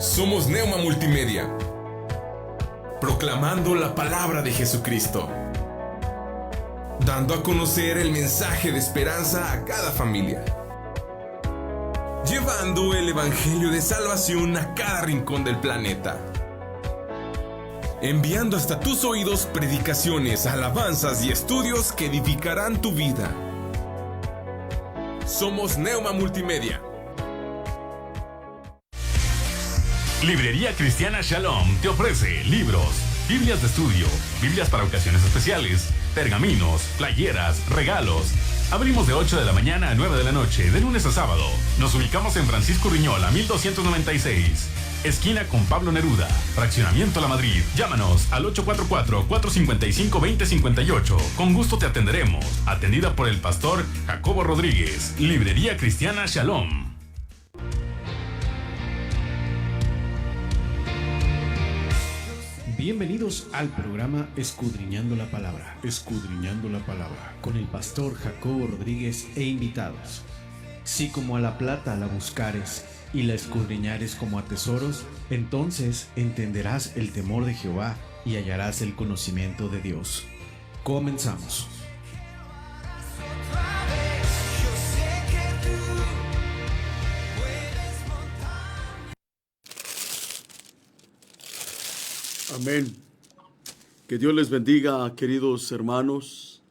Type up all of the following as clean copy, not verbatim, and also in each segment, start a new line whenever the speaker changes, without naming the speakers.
Somos Neuma Multimedia, proclamando la palabra de Jesucristo, dando a conocer el mensaje de esperanza a cada familia, llevando el evangelio de salvación a cada rincón del planeta, enviando hasta tus oídos predicaciones, alabanzas y estudios que edificarán tu vida. Somos Neuma Multimedia.
Librería Cristiana Shalom te ofrece libros, Biblias de estudio, Biblias para ocasiones especiales, pergaminos, playeras, regalos. Abrimos de 8 de la mañana a 9 de la noche, de lunes a sábado. Nos ubicamos en Francisco Riñola, 1296. Esquina con Pablo Neruda, Fraccionamiento La Madrid. Llámanos al 844-455-2058. Con gusto te atenderemos. Atendida por el pastor Jacobo Rodríguez. Librería Cristiana Shalom.
Bienvenidos al programa Escudriñando la Palabra, con el pastor Jacobo Rodríguez e invitados. Si como a la plata la buscares y la escudriñares como a tesoros, entonces entenderás el temor de Jehová y hallarás el conocimiento de Dios. Comenzamos.
Amén. Que Dios les bendiga, queridos hermanos.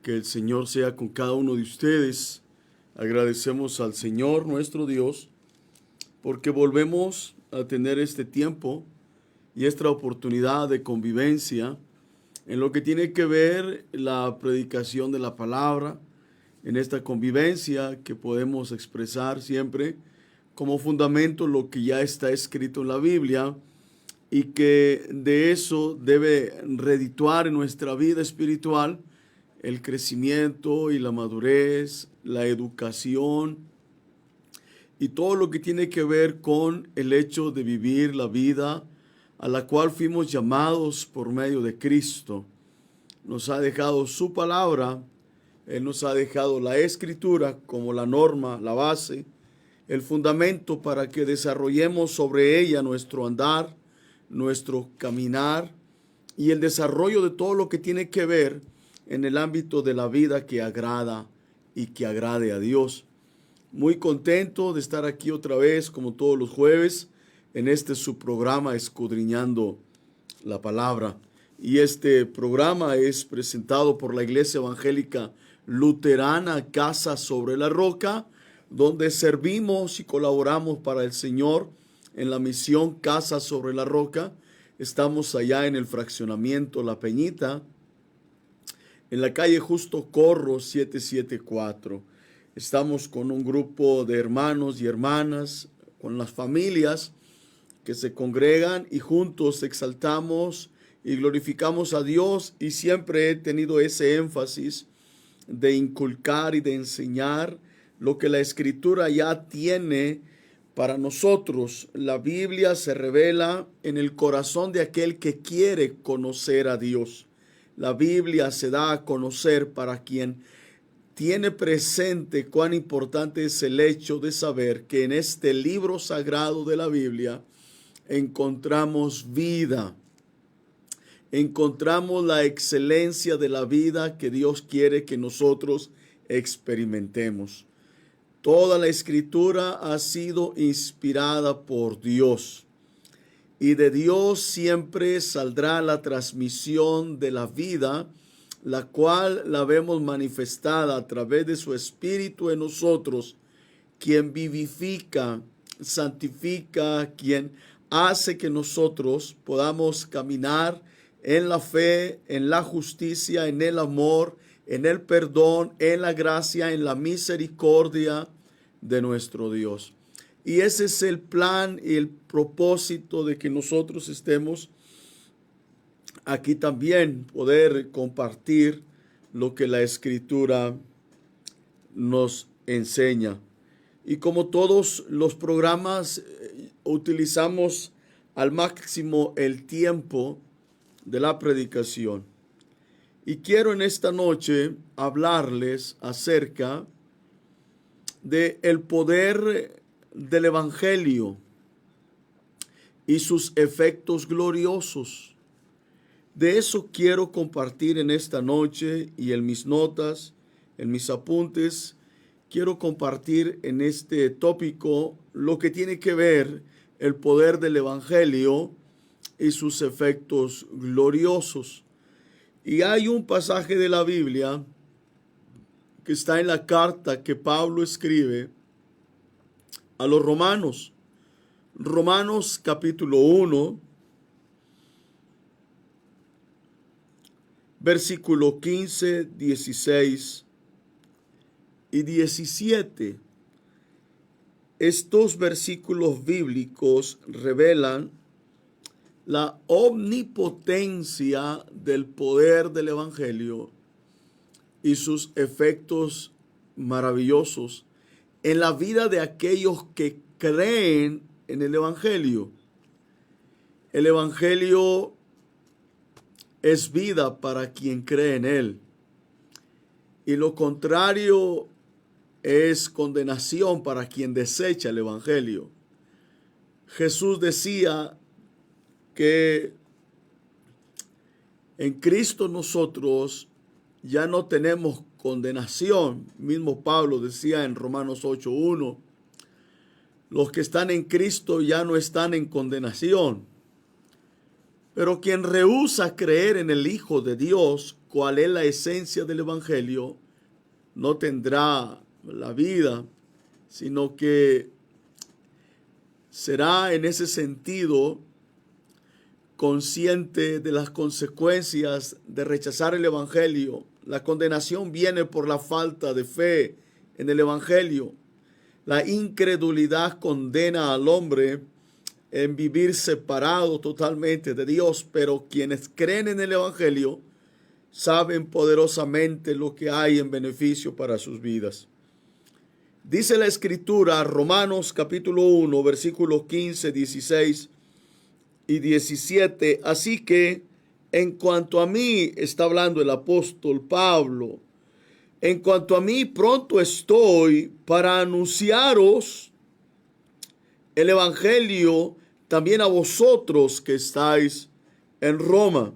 Que el Señor sea con cada uno de ustedes. Agradecemos al Señor nuestro Dios porque volvemos a tener este tiempo y esta oportunidad de convivencia en lo que tiene que ver la predicación de la palabra, en esta convivencia que podemos expresar siempre como fundamento lo que ya está escrito en la Biblia, y que de eso debe redituar en nuestra vida espiritual el crecimiento y la madurez, la educación y todo lo que tiene que ver con el hecho de vivir la vida a la cual fuimos llamados por medio de Cristo. Nos ha dejado su palabra, Él nos ha dejado la Escritura como la norma, la base, el fundamento para que desarrollemos sobre ella nuestro andar, nuestro caminar y el desarrollo de todo lo que tiene que ver en el ámbito de la vida que agrada y que agrade a Dios. Muy contento de estar aquí otra vez, como todos los jueves, en este su programa Escudriñando la Palabra. Y este programa es presentado por la Iglesia Evangélica Luterana Casa sobre la Roca, donde servimos y colaboramos para el Señor en la misión Casa sobre la Roca. Estamos allá en el fraccionamiento La Peñita, en la calle Justo Corro 774. Estamos con un grupo de hermanos y hermanas, con las familias que se congregan y juntos exaltamos y glorificamos a Dios, y siempre he tenido ese énfasis de inculcar y de enseñar lo que la Escritura ya tiene para nosotros. La Biblia se revela en el corazón de aquel que quiere conocer a Dios. La Biblia se da a conocer para quien tiene presente cuán importante es el hecho de saber que en este libro sagrado de la Biblia encontramos vida. Encontramos la excelencia de la vida que Dios quiere que nosotros experimentemos. Toda la Escritura ha sido inspirada por Dios, y de Dios siempre saldrá la transmisión de la vida, la cual la vemos manifestada a través de su Espíritu en nosotros, quien vivifica, santifica, quien hace que nosotros podamos caminar en la fe, en la justicia, en el amor, en el perdón, en la gracia, en la misericordia de nuestro Dios. Y ese es el plan y el propósito de que nosotros estemos aquí también, poder compartir lo que la Escritura nos enseña. Y como todos los programas, utilizamos al máximo el tiempo de la predicación. Y quiero en esta noche hablarles acerca de el poder del Evangelio, y sus efectos gloriosos. De eso quiero compartir en esta noche y en mis notas, en mis apuntes. Quiero compartir en este tópico lo que tiene que ver el poder del Evangelio y sus efectos gloriosos. Y hay un pasaje de la Biblia que está en la carta que Pablo escribe a los romanos. Romanos capítulo 1, versículo 15, 16 y 17. Estos versículos bíblicos revelan la omnipotencia del poder del Evangelio y sus efectos maravillosos en la vida de aquellos que creen en el Evangelio. El Evangelio es vida para quien cree en él, y lo contrario es condenación para quien desecha el Evangelio. Jesús decía que en Cristo nosotros ya no tenemos condenación. Mismo Pablo decía en Romanos 8:1, los que están en Cristo ya no están en condenación. Pero quien rehúsa creer en el Hijo de Dios, cuál es la esencia del Evangelio, no tendrá la vida, sino que será en ese sentido consciente de las consecuencias de rechazar el Evangelio. La condenación viene por la falta de fe en el Evangelio. La incredulidad condena al hombre en vivir separado totalmente de Dios, pero quienes creen en el Evangelio saben poderosamente lo que hay en beneficio para sus vidas. Dice la Escritura, Romanos capítulo 1, versículos 15, 16 y 17. Así que, en cuanto a mí, está hablando el apóstol Pablo, en cuanto a mí, pronto estoy para anunciaros el Evangelio también a vosotros que estáis en Roma.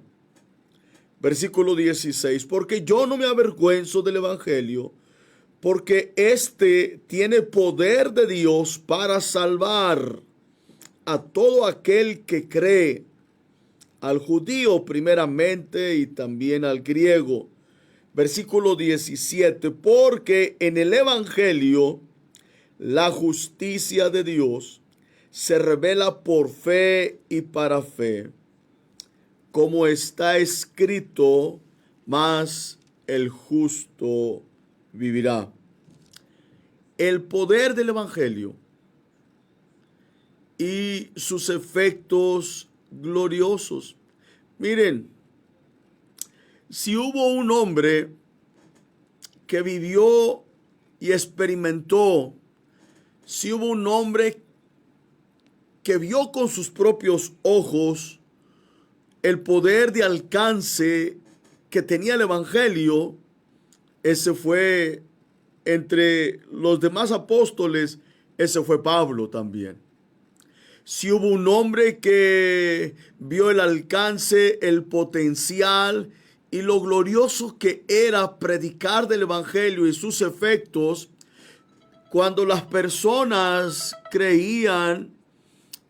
Versículo 16. Porque yo no me avergüenzo del Evangelio, porque éste tiene poder de Dios para salvar a todo aquel que cree, al judío primeramente y también al griego. Versículo 17, porque en el Evangelio la justicia de Dios se revela por fe y para fe, como está escrito, mas el justo vivirá. El poder del Evangelio y sus efectos gloriosos. Miren, si hubo un hombre que vivió y experimentó, si hubo un hombre que vio con sus propios ojos el poder de alcance que tenía el Evangelio, ese fue, entre los demás apóstoles, ese fue Pablo también. Si hubo un hombre que vio el alcance, el potencial y lo glorioso que era predicar del Evangelio y sus efectos, cuando las personas creían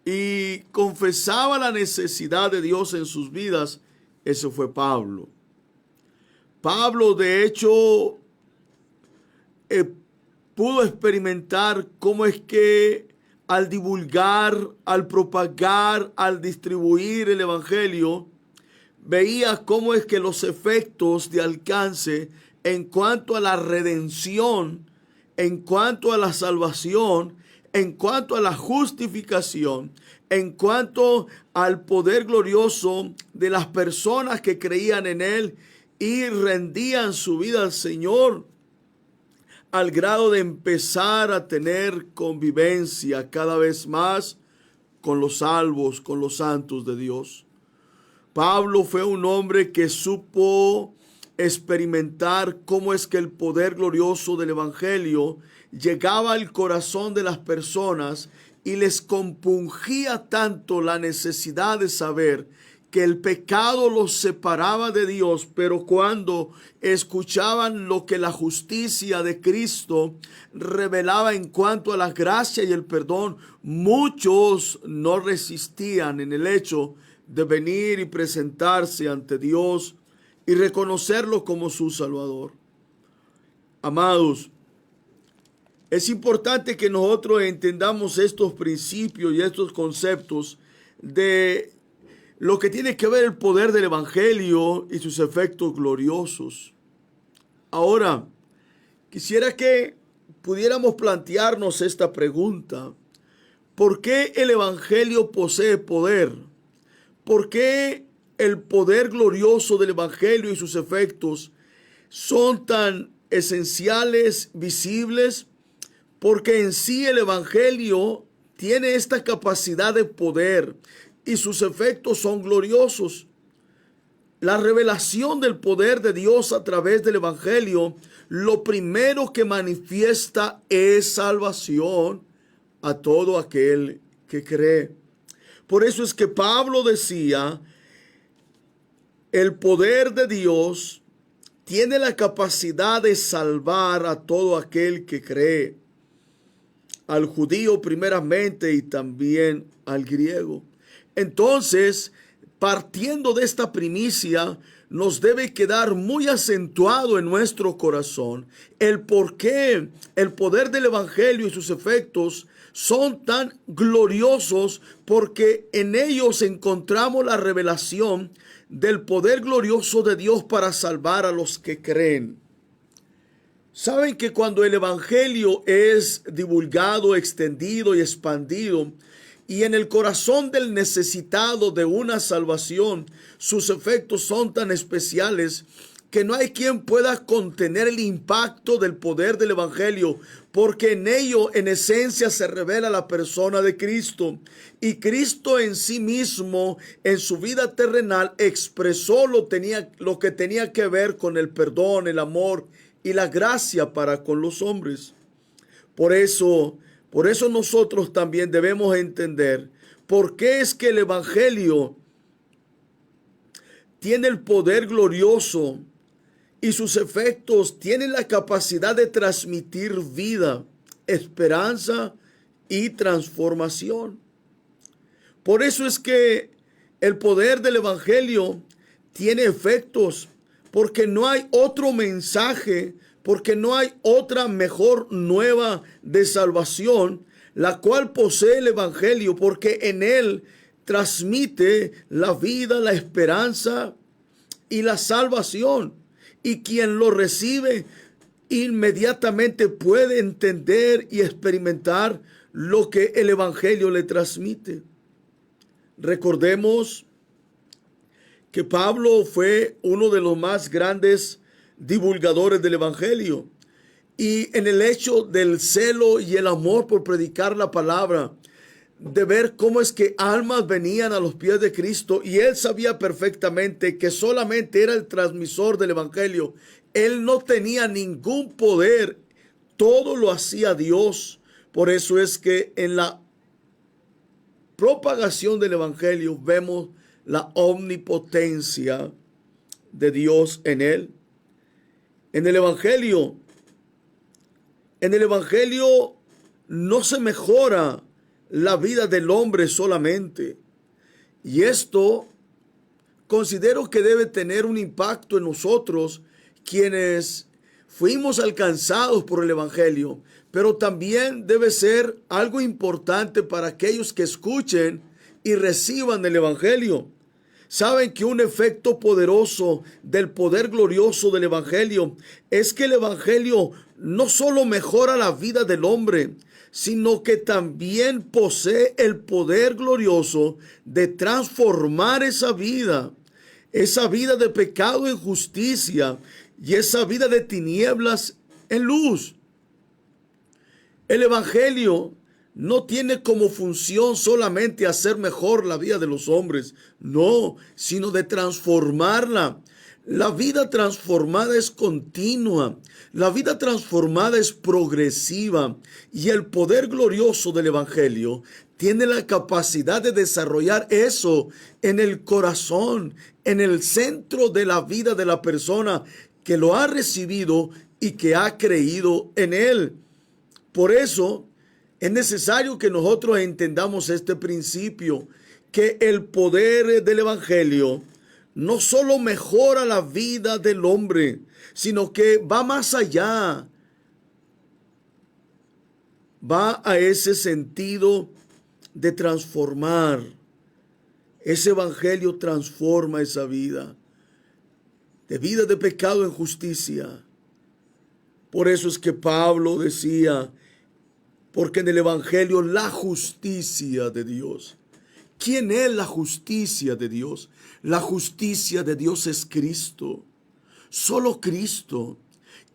y confesaban la necesidad de Dios en sus vidas, ese fue Pablo. Pablo, de hecho, pudo experimentar cómo es que al divulgar, al propagar, al distribuir el Evangelio, veía cómo es que los efectos de alcance en cuanto a la redención, en cuanto a la salvación, en cuanto a la justificación, en cuanto al poder glorioso de las personas que creían en Él y rendían su vida al Señor, al grado de empezar a tener convivencia cada vez más con los salvos, con los santos de Dios. Pablo fue un hombre que supo experimentar cómo es que el poder glorioso del Evangelio llegaba al corazón de las personas y les compungía tanto la necesidad de saber que el pecado los separaba de Dios, pero cuando escuchaban lo que la justicia de Cristo revelaba en cuanto a la gracia y el perdón, muchos no resistían en el hecho de venir y presentarse ante Dios y reconocerlo como su Salvador. Amados, es importante que nosotros entendamos estos principios y estos conceptos de lo que tiene que ver el poder del Evangelio y sus efectos gloriosos. Ahora, quisiera que pudiéramos plantearnos esta pregunta. ¿Por qué el Evangelio posee poder? ¿Por qué el poder glorioso del Evangelio y sus efectos son tan esenciales, visibles? Porque en sí el Evangelio tiene esta capacidad de poder y sus efectos son gloriosos. La revelación del poder de Dios a través del Evangelio, lo primero que manifiesta es salvación a todo aquel que cree. Por eso es que Pablo decía, el poder de Dios tiene la capacidad de salvar a todo aquel que cree, al judío primeramente y también al griego. Entonces, partiendo de esta primicia, nos debe quedar muy acentuado en nuestro corazón el por qué el poder del Evangelio y sus efectos son tan gloriosos, porque en ellos encontramos la revelación del poder glorioso de Dios para salvar a los que creen. Saben que cuando el Evangelio es divulgado, extendido y expandido, y en el corazón del necesitado de una salvación, sus efectos son tan especiales que no hay quien pueda contener el impacto del poder del Evangelio, porque en ello, en esencia, se revela la persona de Cristo. Y Cristo en sí mismo, en su vida terrenal, expresó lo que tenía que ver con el perdón, el amor y la gracia para con los hombres. Por eso nosotros también debemos entender por qué es que el Evangelio tiene el poder glorioso y sus efectos tienen la capacidad de transmitir vida, esperanza y transformación. Por eso es que el poder del Evangelio tiene efectos, porque no hay otro mensaje, porque no hay otra mejor nueva de salvación, la cual posee el Evangelio, porque en él transmite la vida, la esperanza y la salvación. Y quien lo recibe inmediatamente puede entender y experimentar lo que el Evangelio le transmite. Recordemos que Pablo fue uno de los más grandes divulgadores del Evangelio, y en el hecho del celo y el amor por predicar la palabra, de ver cómo es que almas venían a los pies de Cristo, y él sabía perfectamente que solamente era el transmisor del Evangelio. Él no tenía ningún poder, todo lo hacía Dios. Por eso es que en la propagación del Evangelio vemos la omnipotencia de Dios en él. En el Evangelio no se mejora la vida del hombre solamente. Y esto considero que debe tener un impacto en nosotros, quienes fuimos alcanzados por el Evangelio, pero también debe ser algo importante para aquellos que escuchen y reciban el Evangelio. Saben que un efecto poderoso del poder glorioso del Evangelio es que el Evangelio no solo mejora la vida del hombre, sino que también posee el poder glorioso de transformar esa vida de pecado en justicia y esa vida de tinieblas en luz. El Evangelio no tiene como función solamente hacer mejor la vida de los hombres, no, sino de transformarla. La vida transformada es continua, la vida transformada es progresiva y el poder glorioso del Evangelio tiene la capacidad de desarrollar eso en el corazón, en el centro de la vida de la persona que lo ha recibido y que ha creído en él. Por eso es necesario que nosotros entendamos este principio, que el poder del Evangelio no solo mejora la vida del hombre, sino que va más allá. Va a ese sentido de transformar. Ese evangelio transforma esa vida de pecado en justicia. Por eso es que Pablo decía, porque en el evangelio la justicia de Dios. ¿Quién es la justicia de Dios? La justicia de Dios es Cristo. Solo Cristo.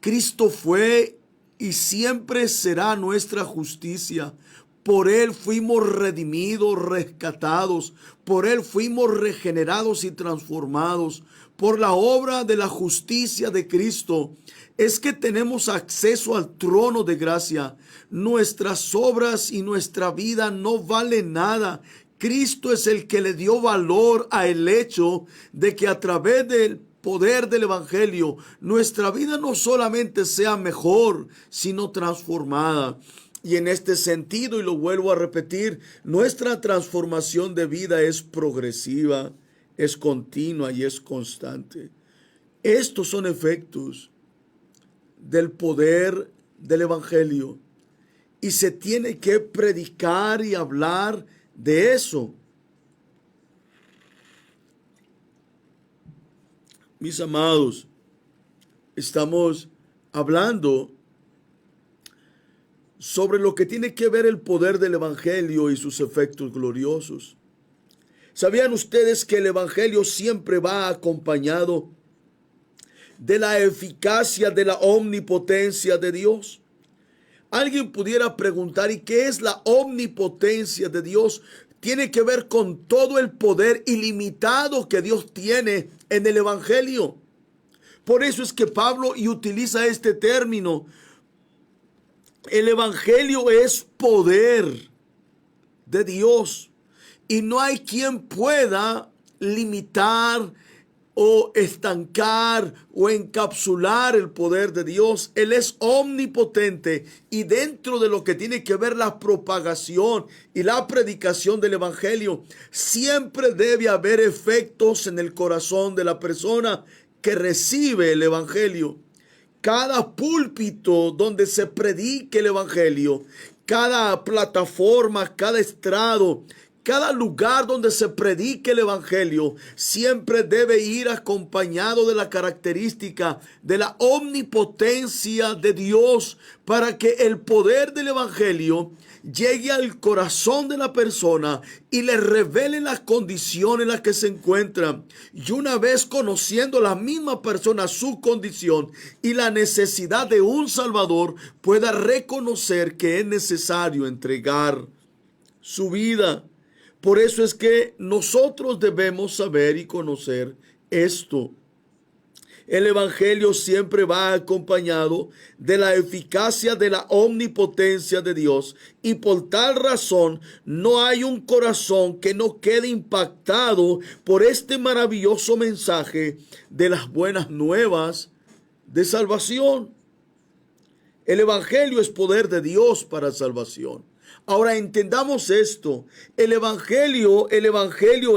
Cristo fue y siempre será nuestra justicia. Por Él fuimos redimidos, rescatados. Por Él fuimos regenerados y transformados. Por la obra de la justicia de Cristo es que tenemos acceso al trono de gracia. Nuestras obras y nuestra vida no valen nada. Cristo es el que le dio valor al hecho de que a través del poder del evangelio nuestra vida no solamente sea mejor, sino transformada. Y en este sentido, y lo vuelvo a repetir, nuestra transformación de vida es progresiva, es continua y es constante. Estos son efectos del poder del evangelio y se tiene que predicar y hablar de eso. Mis amados, estamos hablando sobre lo que tiene que ver el poder del evangelio y sus efectos gloriosos. ¿Sabían ustedes que el evangelio siempre va acompañado de la eficacia de la omnipotencia de Dios? Alguien pudiera preguntar, ¿y qué es la omnipotencia de Dios? Tiene que ver con todo el poder ilimitado que Dios tiene en el evangelio. Por eso es que Pablo utiliza este término. El evangelio es poder de Dios y no hay quien pueda limitar o estancar o encapsular el poder de Dios. Él es omnipotente y dentro de lo que tiene que ver la propagación y la predicación del evangelio, siempre debe haber efectos en el corazón de la persona que recibe el evangelio. Cada púlpito donde se predique el evangelio, cada plataforma, cada estrado, cada lugar donde se predique el evangelio siempre debe ir acompañado de la característica de la omnipotencia de Dios para que el poder del evangelio llegue al corazón de la persona y le revele las condiciones en las que se encuentra. Y una vez conociendo la misma persona su condición y la necesidad de un Salvador, pueda reconocer que es necesario entregar su vida. Por eso es que nosotros debemos saber y conocer esto. El evangelio siempre va acompañado de la eficacia de la omnipotencia de Dios y por tal razón no hay un corazón que no quede impactado por este maravilloso mensaje de las buenas nuevas de salvación. El evangelio es poder de Dios para salvación. Ahora entendamos esto, el evangelio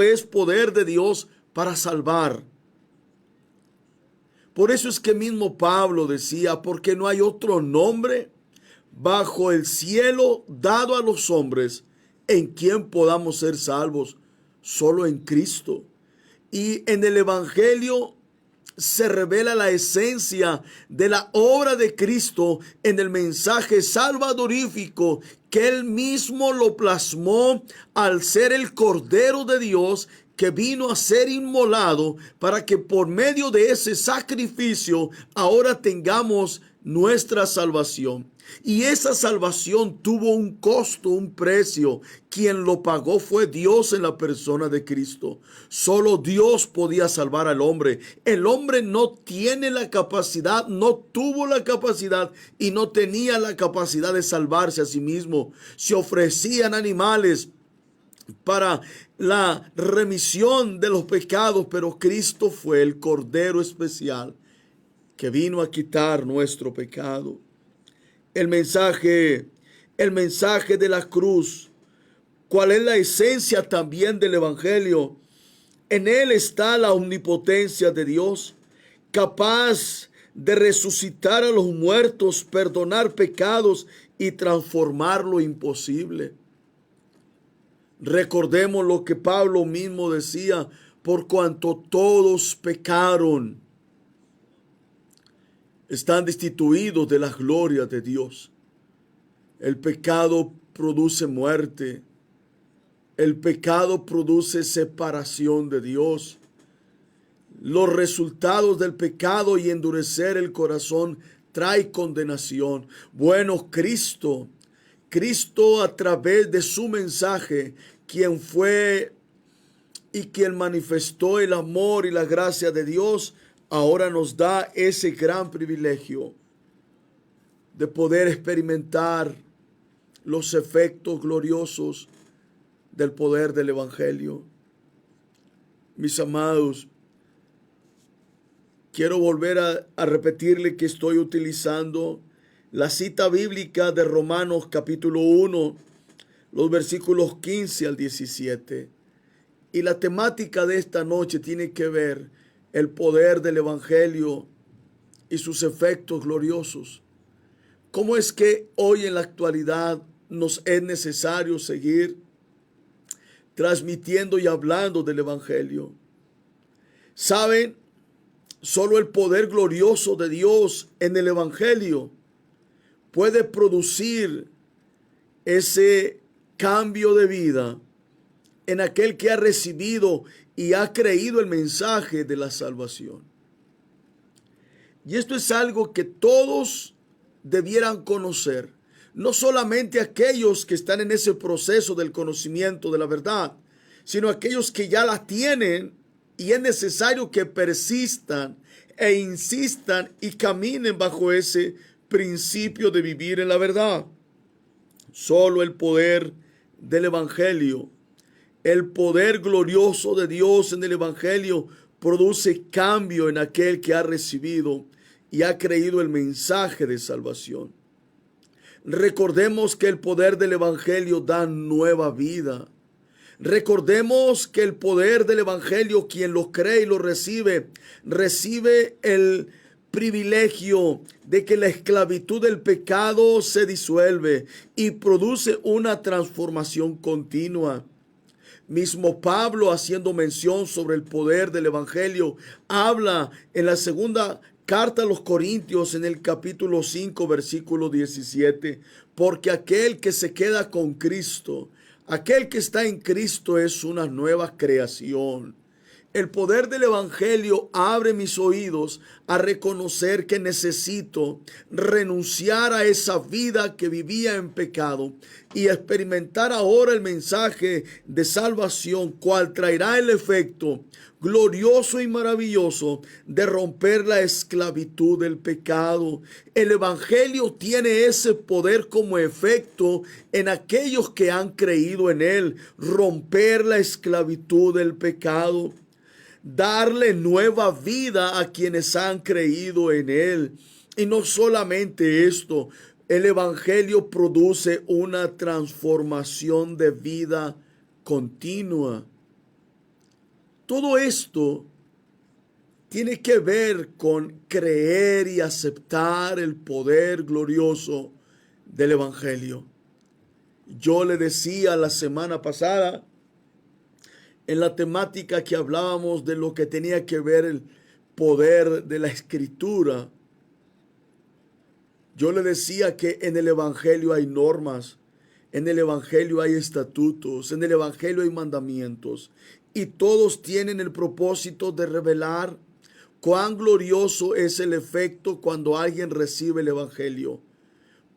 es poder de Dios para salvar. Por eso es que mismo Pablo decía, porque no hay otro nombre bajo el cielo dado a los hombres en quien podamos ser salvos, solo en Cristo. Y en el evangelio se revela la esencia de la obra de Cristo en el mensaje salvadorífico que Él mismo lo plasmó al ser el Cordero de Dios que vino a ser inmolado para que por medio de ese sacrificio ahora tengamos nuestra salvación. Y esa salvación tuvo un costo, un precio. Quien lo pagó fue Dios en la persona de Cristo. Solo Dios podía salvar al hombre. El hombre no tiene la capacidad, no tuvo la capacidad y no tenía la capacidad de salvarse a sí mismo. Se ofrecían animales para la remisión de los pecados, pero Cristo fue el Cordero especial que vino a quitar nuestro pecado. El mensaje de la cruz, ¿cuál es la esencia también del Evangelio? En él está la omnipotencia de Dios, capaz de resucitar a los muertos, perdonar pecados y transformar lo imposible. Recordemos lo que Pablo mismo decía: por cuanto todos pecaron, están destituidos de la gloria de Dios. El pecado produce muerte. El pecado produce separación de Dios. Los resultados del pecado y endurecer el corazón trae condenación. Bueno, Cristo a través de su mensaje, quien fue y quien manifestó el amor y la gracia de Dios, ahora nos da ese gran privilegio de poder experimentar los efectos gloriosos del poder del Evangelio. Mis amados, quiero volver a repetirle que estoy utilizando la cita bíblica de Romanos capítulo 1, los versículos 15 al 17. Y la temática de esta noche tiene que ver el poder del Evangelio y sus efectos gloriosos. ¿Cómo es que hoy en la actualidad nos es necesario seguir transmitiendo y hablando del Evangelio? ¿Saben? Solo el poder glorioso de Dios en el Evangelio puede producir ese cambio de vida en aquel que ha recibido y ha creído el mensaje de la salvación. Y esto es algo que todos debieran conocer, no solamente aquellos que están en ese proceso del conocimiento de la verdad, sino aquellos que ya la tienen, y es necesario que persistan e insistan y caminen bajo ese principio de vivir en la verdad. Solo el poder del Evangelio, el poder glorioso de Dios en el Evangelio, produce cambio en aquel que ha recibido y ha creído el mensaje de salvación. Recordemos que el poder del Evangelio da nueva vida. Recordemos que el poder del Evangelio, quien lo cree y lo recibe, recibe el privilegio de que la esclavitud del pecado se disuelve y produce una transformación continua. Mismo Pablo, haciendo mención sobre el poder del Evangelio, habla en la segunda carta a los Corintios, en el capítulo 5, versículo 17, porque aquel que se queda con Cristo, aquel que está en Cristo, es una nueva creación. El poder del Evangelio abre mis oídos a reconocer que necesito renunciar a esa vida que vivía en pecado y experimentar ahora el mensaje de salvación, cual traerá el efecto glorioso y maravilloso de romper la esclavitud del pecado. El Evangelio tiene ese poder como efecto en aquellos que han creído en él, romper la esclavitud del pecado, darle nueva vida a quienes han creído en él. Y no solamente esto, el Evangelio produce una transformación de vida continua. Todo esto tiene que ver con creer y aceptar el poder glorioso del Evangelio. Yo le decía la semana pasada, en la temática que hablábamos de lo que tenía que ver el poder de la Escritura, yo le decía que en el Evangelio hay normas, en el Evangelio hay estatutos, en el Evangelio hay mandamientos, y todos tienen el propósito de revelar Cuán glorioso es el efecto cuando alguien recibe el Evangelio.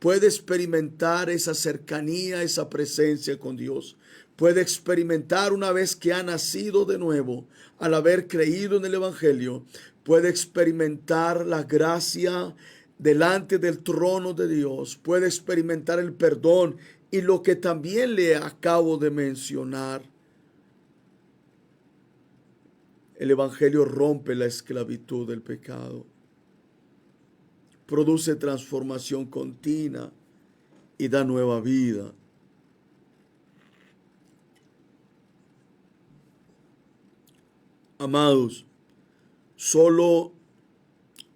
Puede experimentar esa cercanía, esa presencia con Dios. Puede experimentar una vez que ha nacido de nuevo, al haber creído en el Evangelio, puede experimentar la gracia delante del trono de Dios. Puede experimentar el perdón y lo que también le acabo de mencionar. El Evangelio rompe la esclavitud del pecado. Produce transformación continua y da nueva vida. Amados, solo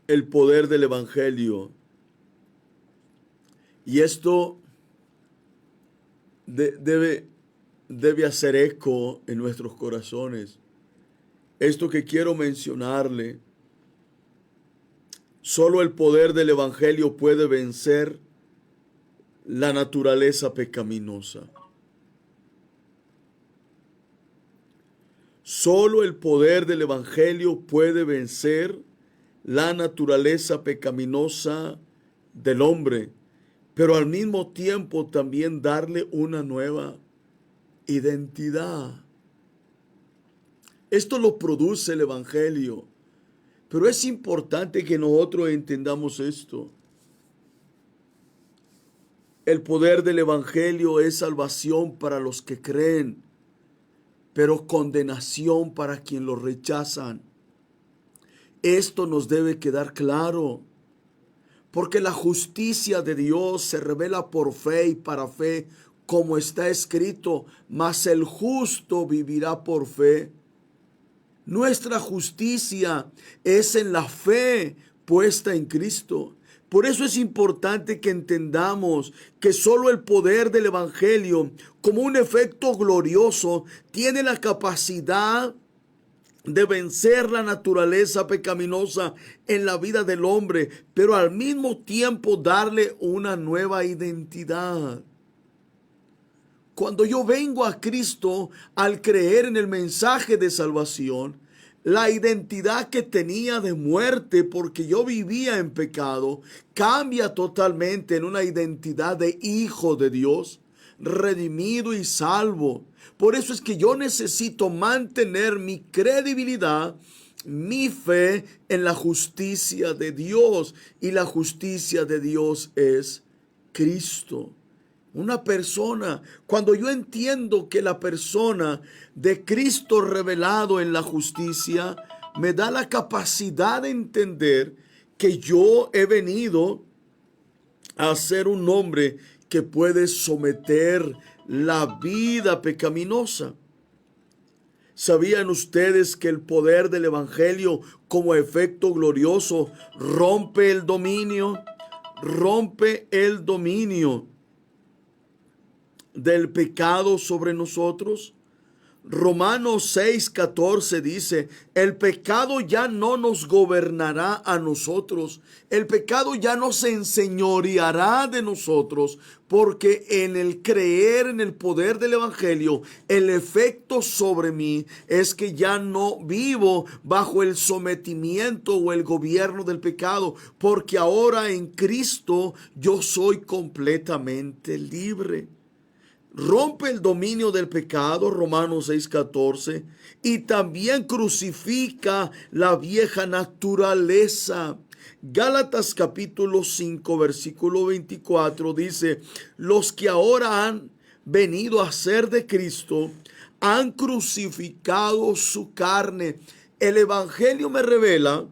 el poder del Evangelio, y esto debe hacer eco en nuestros corazones. Esto que quiero mencionarle, solo el poder del Evangelio puede vencer la naturaleza pecaminosa. Solo el poder del Evangelio puede vencer la naturaleza pecaminosa del hombre, pero al mismo tiempo también darle una nueva identidad. Esto lo produce el Evangelio, pero es importante que nosotros entendamos esto. El poder del Evangelio es salvación para los que creen, pero condenación para quienes lo rechazan. Esto nos debe quedar claro, porque la justicia de Dios se revela por fe y para fe, como está escrito, mas el justo vivirá por fe. Nuestra justicia es en la fe puesta en Cristo. Por eso es importante que entendamos que solo el poder del Evangelio, como un efecto glorioso, tiene la capacidad de vencer la naturaleza pecaminosa en la vida del hombre, pero al mismo tiempo darle una nueva identidad. Cuando yo vengo a Cristo al creer en el mensaje de salvación, la identidad que tenía de muerte porque yo vivía en pecado cambia totalmente en una identidad de hijo de Dios, redimido y salvo. Por eso es que yo necesito mantener mi credibilidad, mi fe en la justicia de Dios, y la justicia de Dios es Cristo. Una persona, cuando yo entiendo que la persona de Cristo revelado en la justicia me da la capacidad de entender que yo he venido a ser un hombre que puede someter la vida pecaminosa. ¿Sabían ustedes que el poder del Evangelio como efecto glorioso rompe el dominio? Rompe el dominio del pecado sobre nosotros. Romanos 6:14 dice, el pecado ya no nos gobernará a nosotros, el pecado ya no se enseñoreará de nosotros, porque en el creer en el poder del Evangelio, el efecto sobre mí es que ya no vivo bajo el sometimiento o el gobierno del pecado, porque ahora en Cristo yo soy completamente libre. Rompe el dominio del pecado, Romanos 6:14, y también crucifica la vieja naturaleza. Gálatas capítulo 5, versículo 24 dice, los que ahora han venido a ser de Cristo han crucificado su carne. El Evangelio me revela,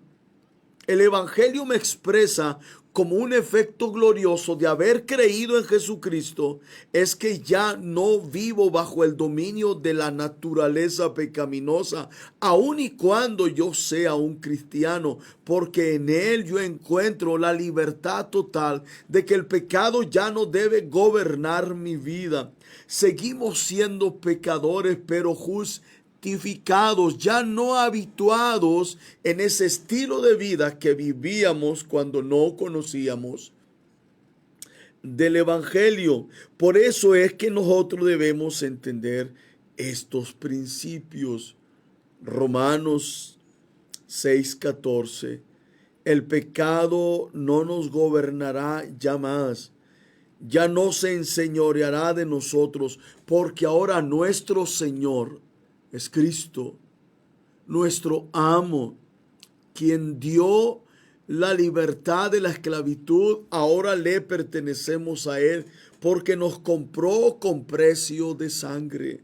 el Evangelio me expresa como un efecto glorioso de haber creído en Jesucristo, es que ya no vivo bajo el dominio de la naturaleza pecaminosa, aun y cuando yo sea un cristiano, porque en él yo encuentro la libertad total de que el pecado ya no debe gobernar mi vida. Seguimos siendo pecadores, pero justificados, ya no habituados en ese estilo de vida que vivíamos cuando no conocíamos del Evangelio. Por eso es que nosotros debemos entender estos principios. Romanos 6:14. El pecado no nos gobernará ya más, ya no se enseñoreará de nosotros, porque ahora nuestro Señor es Cristo, nuestro amo, quien dio la libertad de la esclavitud. Ahora le pertenecemos a Él, porque nos compró con precio de sangre.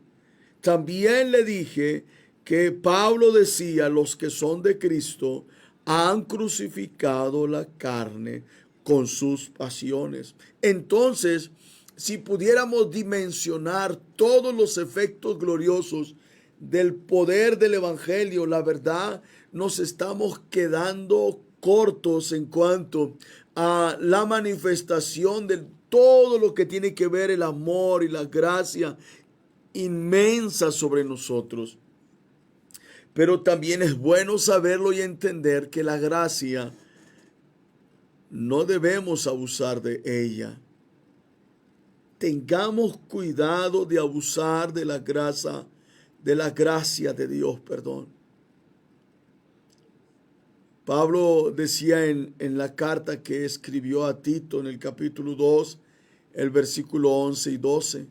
También le dije que Pablo decía: los que son de Cristo han crucificado la carne con sus pasiones. Entonces, si pudiéramos dimensionar todos los efectos gloriosos del poder del Evangelio, la verdad, nos estamos quedando cortos en cuanto a la manifestación de todo lo que tiene que ver el amor y la gracia inmensa sobre nosotros. Pero también es bueno saberlo y entender que la gracia no debemos abusar de ella. Tengamos cuidado de abusar de la gracia de Dios, Pablo decía en la carta que escribió a Tito en el capítulo 2, el versículo 11 y 12,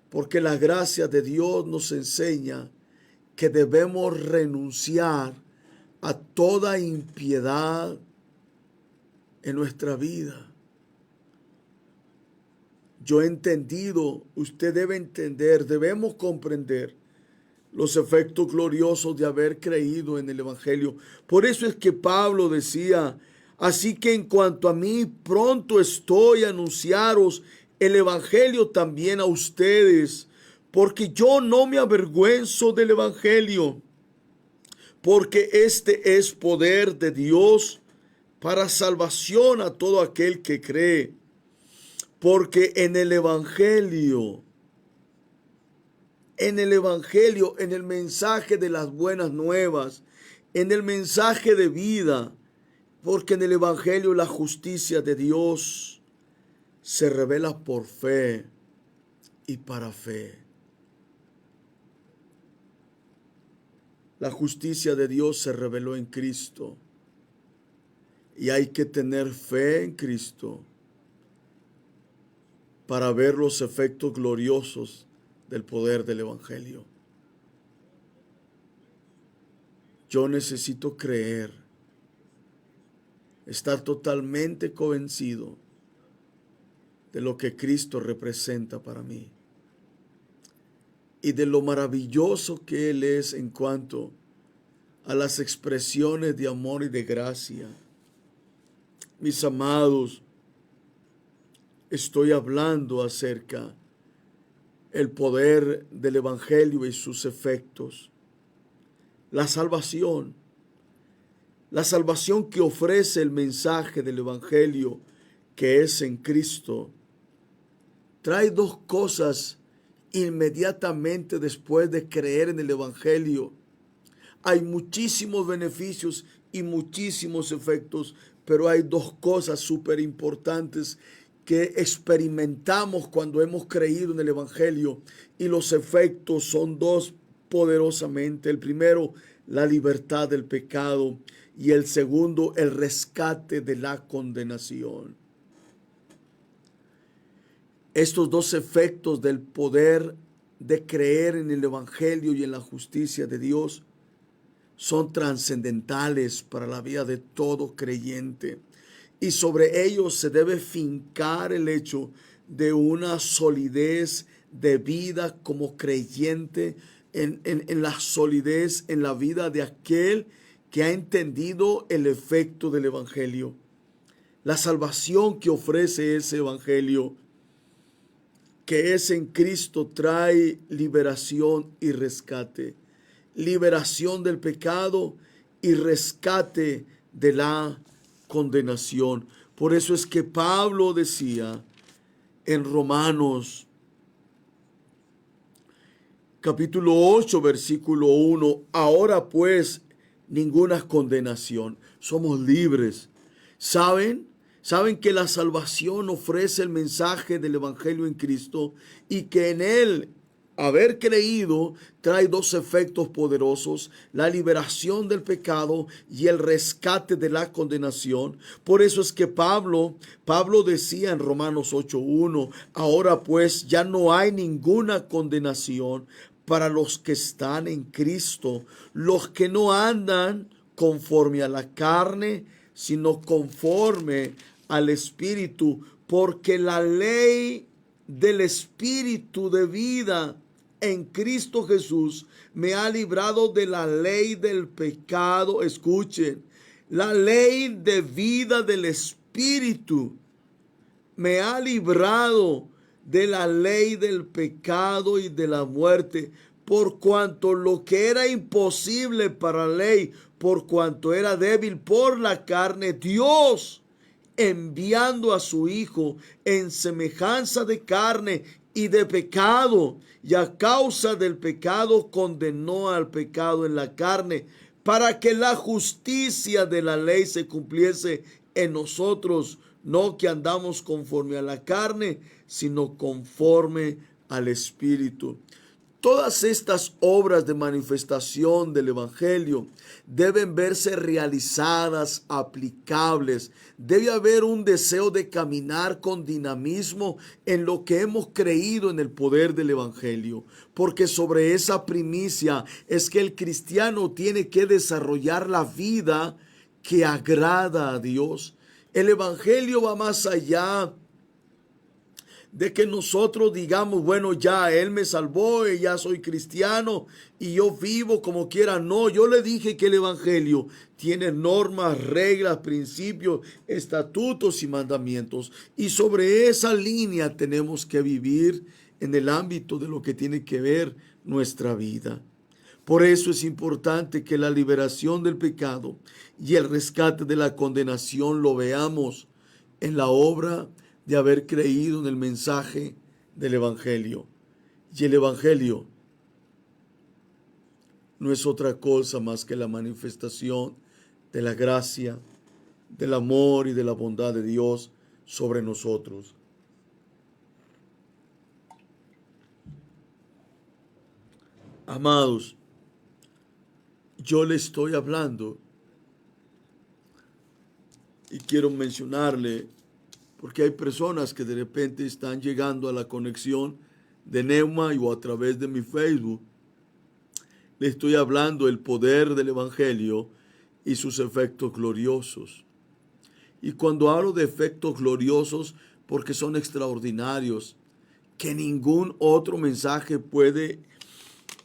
porque la gracia de Dios nos enseña que debemos renunciar a toda impiedad en nuestra vida. Yo he entendido, usted debe entender, debemos comprender los efectos gloriosos de haber creído en el Evangelio. Por eso es que Pablo decía: así que en cuanto a mí, pronto estoy a anunciaros el Evangelio también a ustedes, porque yo no me avergüenzo del Evangelio, porque este es poder de Dios para salvación a todo aquel que cree. Porque en el Evangelio, en el mensaje de las buenas nuevas, en el mensaje de vida, porque en el Evangelio la justicia de Dios se revela por fe y para fe. La justicia de Dios se reveló en Cristo y hay que tener fe en Cristo para ver los efectos gloriosos del poder del Evangelio. Yo necesito creer, estar totalmente convencido de lo que Cristo representa para mí y de lo maravilloso que Él es en cuanto a las expresiones de amor y de gracia. Mis amados, estoy hablando acerca del poder del Evangelio y sus efectos. La salvación que ofrece el mensaje del Evangelio, que es en Cristo, trae dos cosas inmediatamente después de creer en el Evangelio. Hay muchísimos beneficios y muchísimos efectos, pero hay dos cosas súper importantes que experimentamos cuando hemos creído en el Evangelio, y los efectos son dos poderosamente. El primero, la libertad del pecado, y el segundo, el rescate de la condenación. Estos dos efectos del poder de creer en el Evangelio y en la justicia de Dios son trascendentales para la vida de todo creyente, y sobre ellos se debe fincar el hecho de una solidez de vida como creyente, en la solidez en la vida de aquel que ha entendido el efecto del Evangelio. La salvación que ofrece ese Evangelio, que es en Cristo, trae liberación y rescate. Liberación del pecado y rescate de la condenación. Por eso es que Pablo decía en Romanos capítulo 8, versículo 1, ahora pues ninguna condenación. Somos libres. ¿Saben que la salvación ofrece el mensaje del Evangelio en Cristo y que en él haber creído trae dos efectos poderosos: la liberación del pecado y el rescate de la condenación. Por eso es que Pablo decía en Romanos 8:1: ahora pues ya no hay ninguna condenación para los que están en Cristo, los que no andan conforme a la carne, sino conforme al Espíritu, porque la ley del Espíritu de vida en Cristo Jesús me ha librado de la ley del pecado. Escuchen, la ley de vida del Espíritu me ha librado de la ley del pecado y de la muerte, por cuanto lo que era imposible para la ley, por cuanto era débil por la carne, Dios, enviando a su Hijo en semejanza de carne y de pecado, y a causa del pecado condenó al pecado en la carne, para que la justicia de la ley se cumpliese en nosotros, no que andamos conforme a la carne, sino conforme al Espíritu. Todas estas obras de manifestación del Evangelio deben verse realizadas, aplicables. Debe haber un deseo de caminar con dinamismo en lo que hemos creído en el poder del Evangelio, porque sobre esa primicia es que el cristiano tiene que desarrollar la vida que agrada a Dios. El Evangelio va más allá de que nosotros digamos, bueno, ya Él me salvó y ya soy cristiano y yo vivo como quiera. No, yo le dije que el Evangelio tiene normas, reglas, principios, estatutos y mandamientos. Y sobre esa línea tenemos que vivir en el ámbito de lo que tiene que ver nuestra vida. Por eso es importante que la liberación del pecado y el rescate de la condenación lo veamos en la obra de haber creído en el mensaje del Evangelio. Y el Evangelio no es otra cosa más que la manifestación de la gracia, del amor y de la bondad de Dios sobre nosotros. Amados, yo le estoy hablando y quiero mencionarle, porque hay personas que de repente están llegando a la conexión de Neuma o a través de mi Facebook. Le estoy hablando del poder del Evangelio y sus efectos gloriosos. Y cuando hablo de efectos gloriosos, porque son extraordinarios, que ningún otro mensaje puede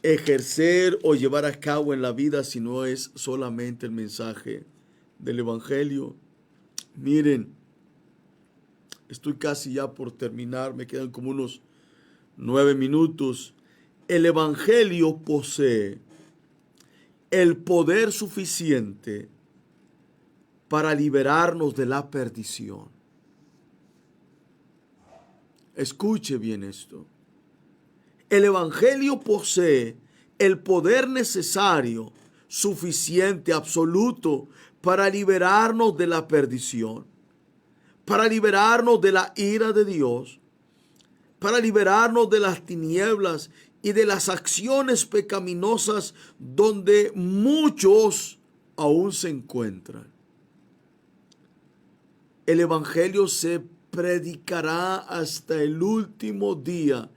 ejercer o llevar a cabo en la vida si no es solamente el mensaje del Evangelio. Miren, estoy casi ya por terminar, me quedan como unos 9 minutos. El Evangelio posee el poder suficiente para liberarnos de la perdición. Escuche bien esto. El Evangelio posee el poder necesario, suficiente, absoluto, para liberarnos de la perdición, para liberarnos de la ira de Dios, para liberarnos de las tinieblas y de las acciones pecaminosas donde muchos aún se encuentran. El Evangelio se predicará hasta el último día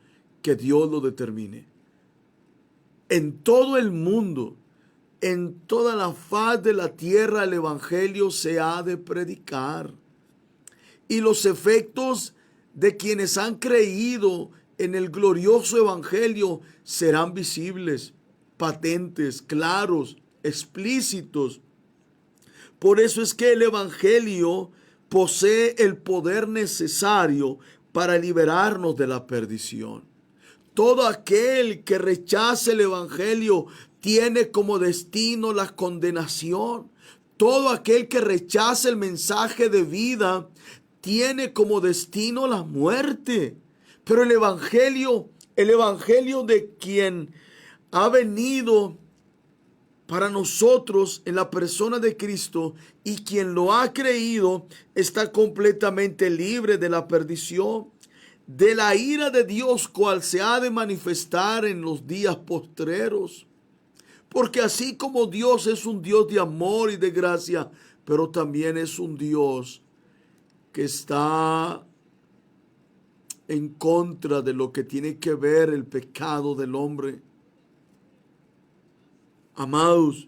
que Dios lo determine. En todo el mundo, en toda la faz de la tierra, el Evangelio se ha de predicar. Y los efectos de quienes han creído en el glorioso Evangelio serán visibles, patentes, claros, explícitos. Por eso es que el Evangelio posee el poder necesario para liberarnos de la perdición. Todo aquel que rechace el Evangelio tiene como destino la condenación. Todo aquel que rechace el mensaje de vida tiene como destino la muerte. Pero el Evangelio de quien ha venido para nosotros en la persona de Cristo y quien lo ha creído está completamente libre de la perdición, de la ira de Dios, cual se ha de manifestar en los días postreros. Porque así como Dios es un Dios de amor y de gracia, pero también es un Dios que está en contra de lo que tiene que ver el pecado del hombre. Amados,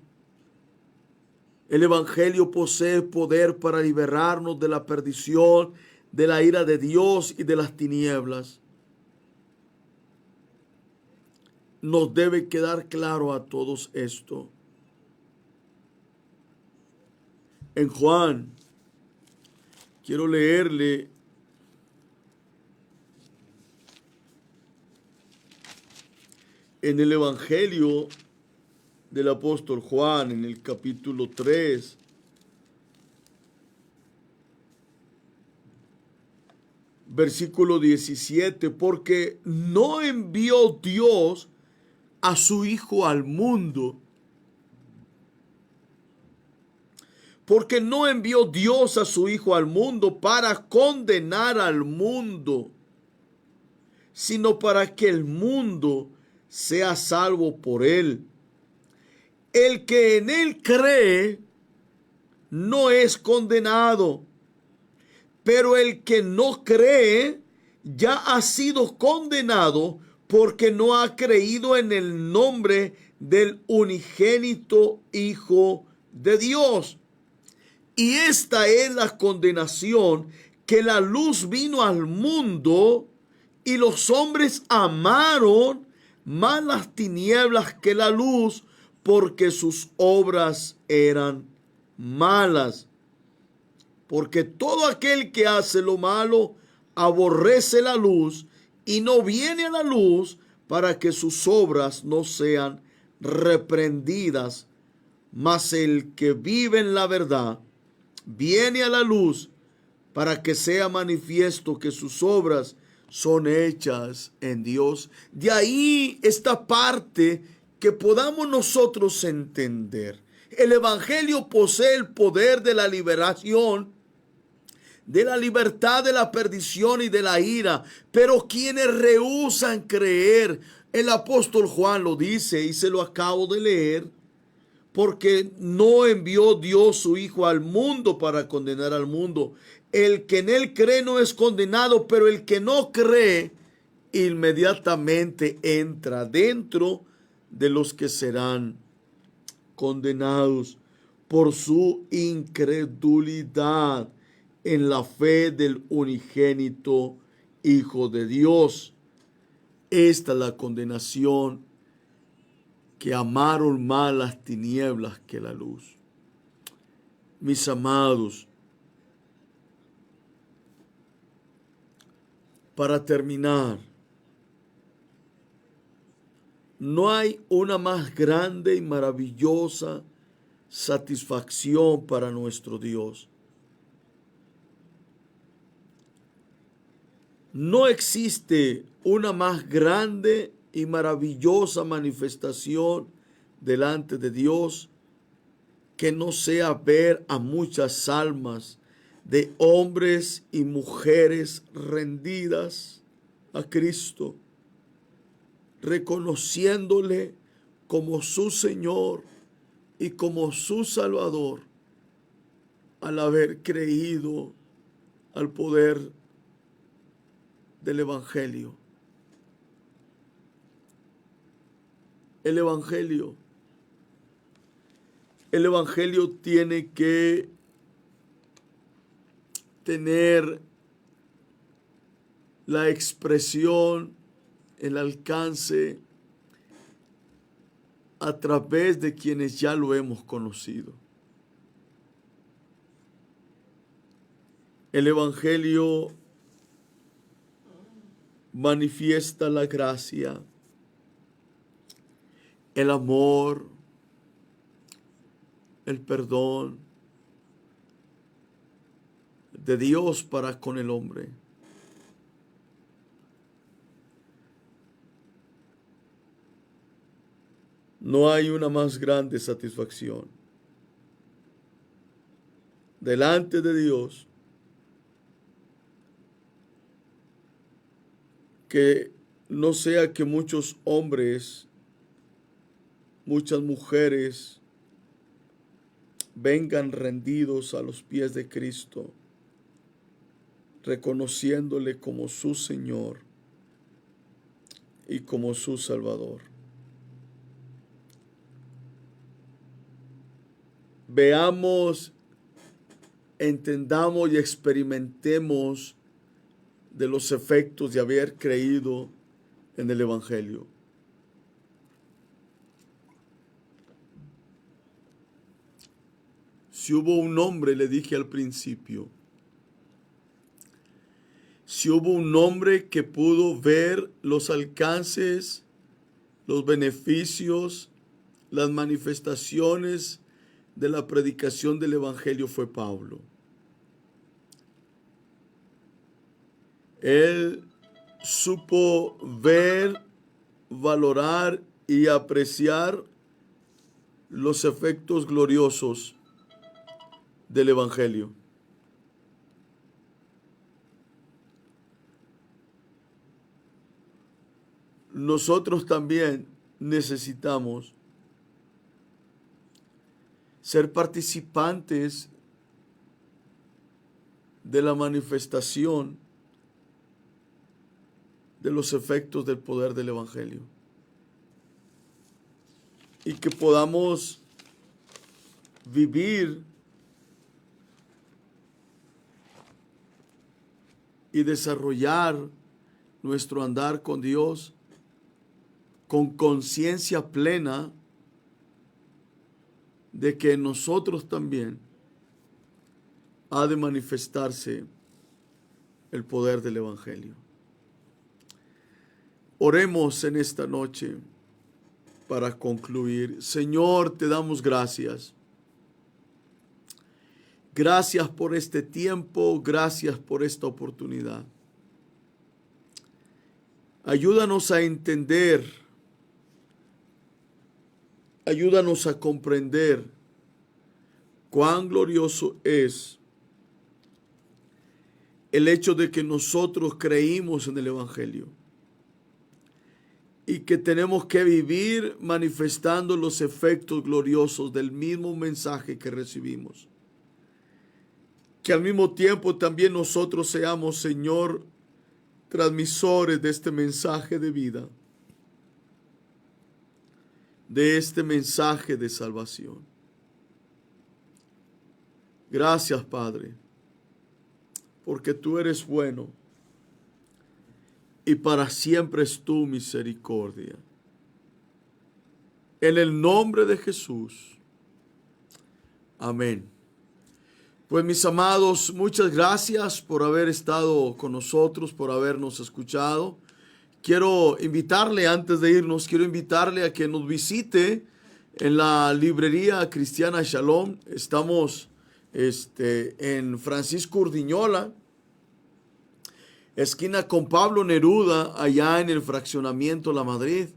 el Evangelio posee poder para liberarnos de la perdición, de la ira de Dios y de las tinieblas. Nos debe quedar claro a todos esto. En Juan, quiero leerle en el Evangelio del apóstol Juan, en el capítulo 3, versículo 17, porque no envió Dios a su Hijo al mundo. Porque no envió Dios a su Hijo al mundo para condenar al mundo, sino para que el mundo sea salvo por él. El que en él cree no es condenado, pero el que no cree ya ha sido condenado porque no ha creído en el nombre del unigénito Hijo de Dios. Y esta es la condenación, que la luz vino al mundo y los hombres amaron más las tinieblas que la luz, porque sus obras eran malas. Porque todo aquel que hace lo malo aborrece la luz y no viene a la luz para que sus obras no sean reprendidas. Mas el que vive en la verdad viene a la luz para que sea manifiesto que sus obras son hechas en Dios. De ahí esta parte que podamos nosotros entender. El Evangelio posee el poder de la liberación, de la libertad de la perdición y de la ira, pero quienes rehúsan creer, el apóstol Juan lo dice y se lo acabo de leer, porque no envió Dios su Hijo al mundo para condenar al mundo. El que en él cree no es condenado, pero el que no cree inmediatamente entra dentro de los que serán condenados por su incredulidad en la fe del unigénito Hijo de Dios. Esta es la condenación, que amaron más las tinieblas que la luz. Mis amados, para terminar, no hay una más grande y maravillosa satisfacción para nuestro Dios. No existe una más grande y maravillosa manifestación delante de Dios que no sea ver a muchas almas de hombres y mujeres rendidas a Cristo, reconociéndole como su Señor y como su Salvador, al haber creído al poder del Evangelio. El Evangelio tiene que tener la expresión, el alcance a través de quienes ya lo hemos conocido. El Evangelio manifiesta la gracia, el amor, el perdón de Dios para con el hombre. No hay una más grande satisfacción delante de Dios que no sea que muchos hombres, muchas mujeres vengan rendidos a los pies de Cristo, reconociéndole como su Señor y como su Salvador. Veamos, entendamos y experimentemos de los efectos de haber creído en el Evangelio. Si hubo un hombre, le dije al principio, si hubo un hombre que pudo ver los alcances, los beneficios, las manifestaciones de la predicación del Evangelio, fue Pablo. Él supo ver, valorar y apreciar los efectos gloriosos del Evangelio. Nosotros también necesitamos ser participantes de la manifestación de los efectos del poder del Evangelio. Y que podamos vivir y desarrollar nuestro andar con Dios con conciencia plena de que en nosotros también ha de manifestarse el poder del Evangelio. Oremos en esta noche para concluir. Señor, te damos gracias. Gracias por este tiempo, gracias por esta oportunidad. Ayúdanos a entender, ayúdanos a comprender cuán glorioso es el hecho de que nosotros creímos en el Evangelio y que tenemos que vivir manifestando los efectos gloriosos del mismo mensaje que recibimos. Que al mismo tiempo también nosotros seamos, Señor, transmisores de este mensaje de vida, de este mensaje de salvación. Gracias, Padre, porque tú eres bueno y para siempre es tu misericordia. En el nombre de Jesús. Amén. Pues mis amados, muchas gracias por haber estado con nosotros, por habernos escuchado. Quiero invitarle, antes de irnos, quiero invitarle a que nos visite en la librería cristiana Shalom. Estamos en Francisco Urdiñola, esquina con Pablo Neruda, allá en el fraccionamiento La Madrid.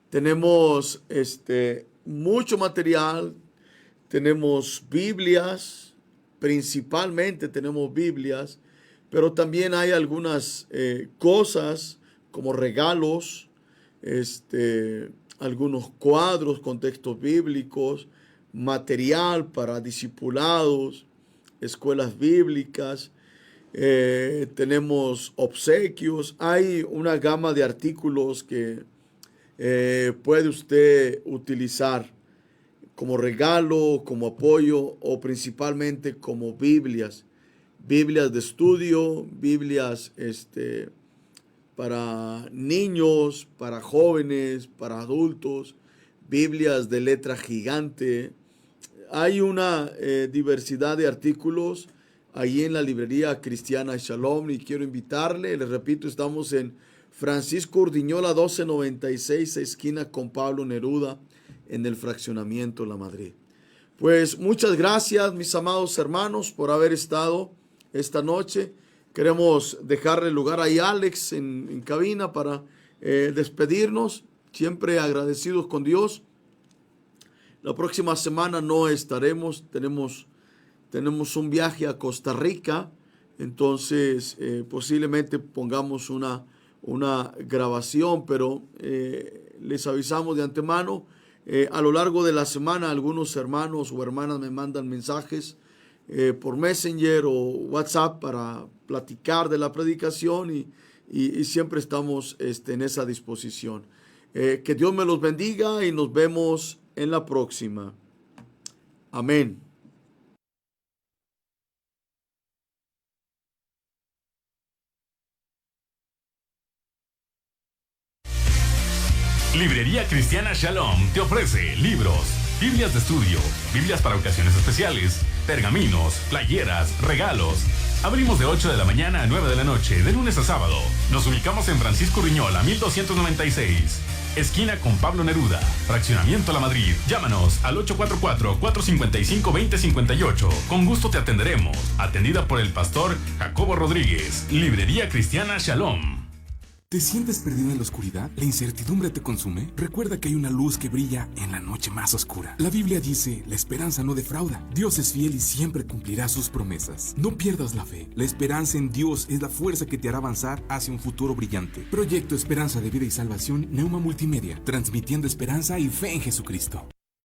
Tenemos mucho material, tenemos Biblias, principalmente tenemos Biblias, pero también hay algunas cosas como regalos, algunos cuadros con textos bíblicos, material para discipulados, escuelas bíblicas, tenemos obsequios. Hay una gama de artículos que puede usted utilizar como regalo, como apoyo o principalmente como Biblias. Biblias de estudio, Biblias para niños, para jóvenes, para adultos, Biblias de letra gigante. Hay una diversidad de artículos allí en la librería cristiana Shalom y quiero invitarle, les repito, estamos en Francisco Urdiñola 1296, esquina con Pablo Neruda, en el fraccionamiento La Madrid. Pues muchas gracias, mis amados hermanos, por haber estado esta noche. Queremos dejarle lugar ahí a Alex en cabina para despedirnos, siempre agradecidos con Dios. La próxima semana no estaremos, tenemos un viaje a Costa Rica, entonces posiblemente pongamos una una grabación, pero les avisamos de antemano. A lo largo de la semana algunos hermanos o hermanas me mandan mensajes por Messenger o WhatsApp para platicar de la predicación y siempre estamos en esa disposición. Que Dios me los bendiga y nos vemos en la próxima. Amén.
Librería Cristiana Shalom te ofrece libros, Biblias de estudio, Biblias para ocasiones especiales, pergaminos, playeras, regalos. Abrimos de 8 de la mañana a 9 de la noche, de lunes a sábado. Nos ubicamos en Francisco Riñola, 1296. Esquina con Pablo Neruda, Fraccionamiento La Madrid. Llámanos al 844-455-2058. Con gusto te atenderemos. Atendida por el pastor Jacobo Rodríguez. Librería Cristiana Shalom.
¿Te sientes perdido en la oscuridad? ¿La incertidumbre te consume? Recuerda que hay una luz que brilla en la noche más oscura. La Biblia dice, la esperanza no defrauda. Dios es fiel y siempre cumplirá sus promesas. No pierdas la fe. La esperanza en Dios es la fuerza que te hará avanzar hacia un futuro brillante. Proyecto Esperanza de Vida y Salvación, Neuma Multimedia, transmitiendo esperanza y fe en Jesucristo.